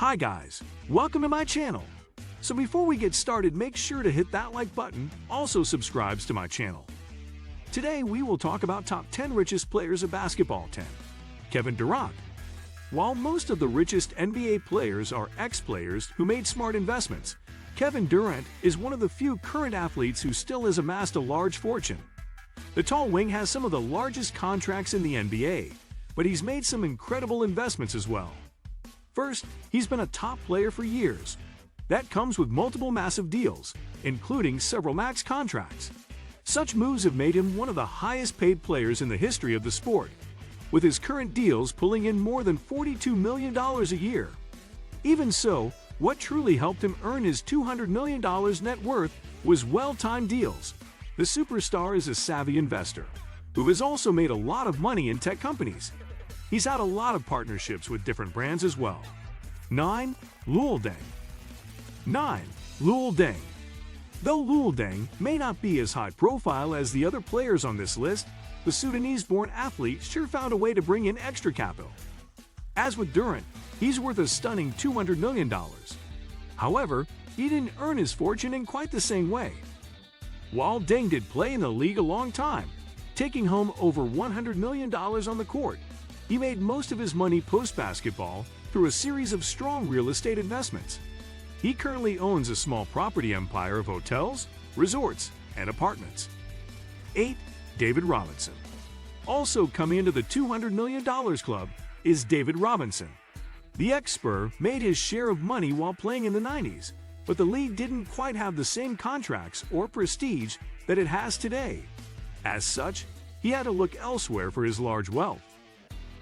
Hi guys, welcome to my channel. So before we get started, make sure to hit that like button, also subscribes to my channel. Today we will talk about top 10 richest players of basketball. 10. Kevin Durant. While most of the richest NBA players are ex-players who made smart investments, Kevin Durant is one of the few current athletes who still has amassed a large fortune. The tall wing has some of the largest contracts in the NBA, but he's made some incredible investments as well. First, he's been a top player for years. That comes with multiple massive deals, including several max contracts. Such moves have made him one of the highest paid players in the history of the sport, with his current deals pulling in more than $42 million a year. Even so, what truly helped him earn his $200 million net worth was well-timed deals. The superstar is a savvy investor, who has also made a lot of money in tech companies. He's had a lot of partnerships with different brands as well. 9. Luol Deng. 9. Luol Deng. Though Luol Deng may not be as high profile as the other players on this list, the Sudanese-born athlete sure found a way to bring in extra capital. As with Durant, he's worth a stunning $200 million. However, he didn't earn his fortune in quite the same way. While Deng did play in the league a long time, taking home over $100 million on the court, he made most of his money post-basketball through a series of strong real estate investments. He currently owns a small property empire of hotels, resorts, and apartments. 8. David Robinson. Also coming into the $200 million club is David Robinson. The ex-Spur made his share of money while playing in the 90s, but the league didn't quite have the same contracts or prestige that it has today. As such, he had to look elsewhere for his large wealth.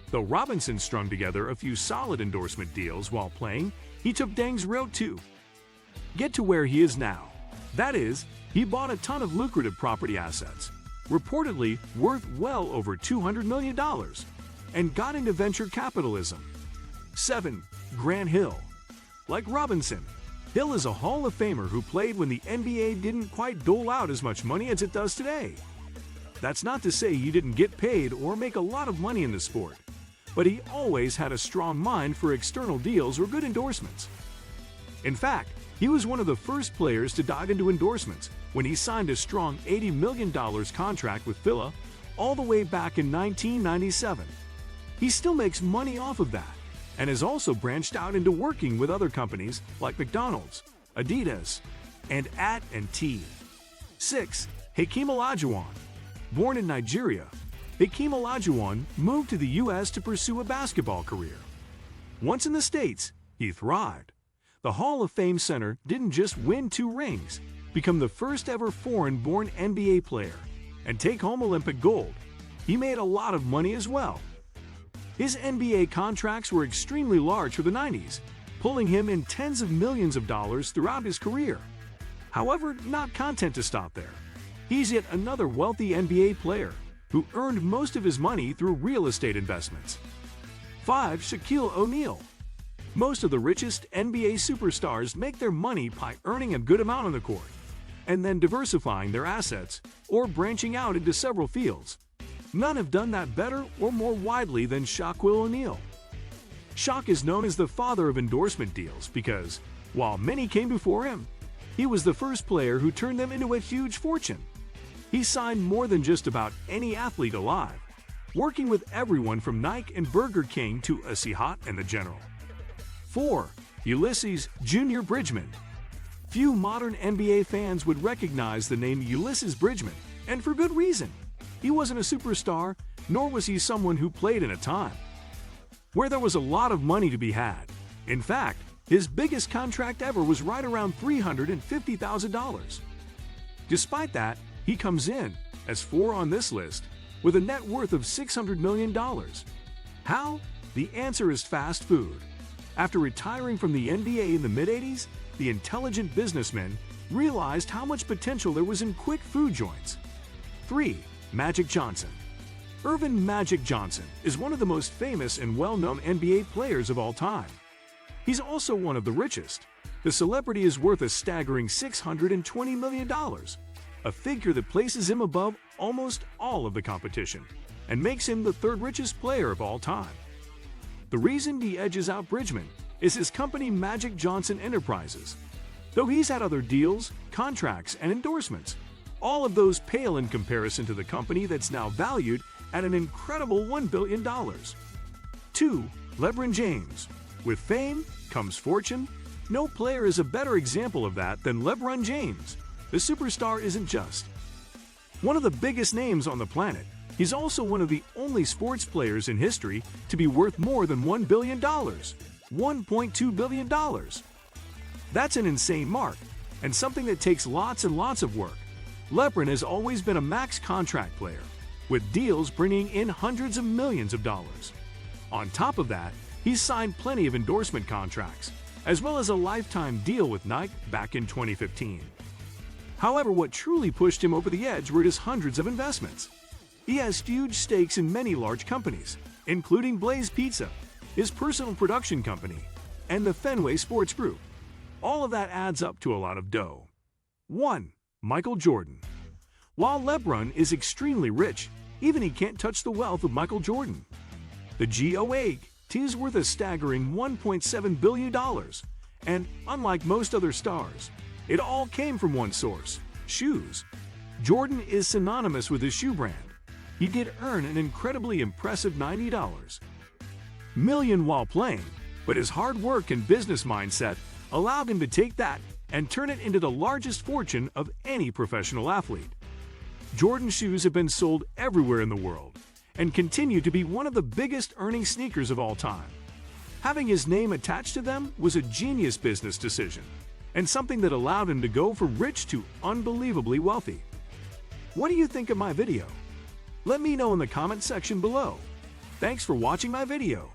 Though Robinson strung together a few solid endorsement deals while playing, he took Deng's route to get to where he is now. That is, he bought a ton of lucrative property assets, reportedly worth well over $200 million, and got into venture capitalism. 7. Grant Hill. Like Robinson, Hill is a Hall of Famer who played when the NBA didn't quite dole out as much money as it does today. That's not to say he didn't get paid or make a lot of money in the sport, but he always had a strong mind for external deals or good endorsements. In fact, he was one of the first players to dive into endorsements when he signed a strong $80 million contract with Phila all the way back in 1997. He still makes money off of that, and has also branched out into working with other companies like McDonald's, Adidas, and AT&T. 6. Hakeem Olajuwon. Born in Nigeria, Hakeem Olajuwon moved to the U.S. to pursue a basketball career. Once in the States, he thrived. The Hall of Fame center didn't just win 2 rings, become the first ever foreign-born NBA player, and take home Olympic gold. He made a lot of money as well. His NBA contracts were extremely large for the 90s, pulling him in tens of millions of dollars throughout his career. However, not content to stop there. He's yet another wealthy NBA player who earned most of his money through real estate investments. 5. Shaquille O'Neal. Most of the richest NBA superstars make their money by earning a good amount on the court, and then diversifying their assets or branching out into several fields. None have done that better or more widely than Shaquille O'Neal. Shaq is known as the father of endorsement deals because, while many came before him, he was the first player who turned them into a huge fortune. He signed more than just about any athlete alive, working with everyone from Nike and Burger King to Asihat and the General. 4. Ulysses Jr. Bridgman. Few modern NBA fans would recognize the name Ulysses Bridgman, and for good reason. He wasn't a superstar, nor was he someone who played in a time where there was a lot of money to be had. In fact, his biggest contract ever was right around $350,000. Despite that, he comes in, as 4 on this list, with a net worth of $600 million. How? The answer is fast food. After retiring from the NBA in the mid-80s, the intelligent businessman realized how much potential there was in quick food joints. 3. Magic Johnson. Earvin "Magic" Johnson is one of the most famous and well-known NBA players of all time. He's also one of the richest. The celebrity is worth a staggering $620 million, a figure that places him above almost all of the competition and makes him the 3rd richest player of all time. The reason he edges out Bridgman is his company Magic Johnson Enterprises. Though he's had other deals, contracts, and endorsements, all of those pale in comparison to the company that's now valued at an incredible $1 billion. 2. LeBron James. With fame comes fortune. No player is a better example of that than LeBron James. The superstar isn't just one of the biggest names on the planet. He's also one of the only sports players in history to be worth more than $1 billion. $1.2 billion. That's an insane mark, and something that takes lots and lots of work. LeBron has always been a max contract player, with deals bringing in hundreds of millions of dollars. On top of that, he's signed plenty of endorsement contracts, as well as a lifetime deal with Nike back in 2015. However, what truly pushed him over the edge were his hundreds of investments. He has huge stakes in many large companies, including Blaze Pizza, his personal production company, and the Fenway Sports Group. All of that adds up to a lot of dough. 1. Michael Jordan. While LeBron is extremely rich, even he can't touch the wealth of Michael Jordan. The GOAT is worth a staggering $1.7 billion, and unlike most other stars, it all came from one source: shoes. Jordan is synonymous with his shoe brand. He did earn an incredibly impressive $90 million while playing, but his hard work and business mindset allowed him to take that and turn it into the largest fortune of any professional athlete. Jordan shoes have been sold everywhere in the world and continue to be one of the biggest earning sneakers of all time. Having his name attached to them was a genius business decision, and something that allowed him to go from rich to unbelievably wealthy. What do you think of my video? Let me know in the comment section below. Thanks for watching my video.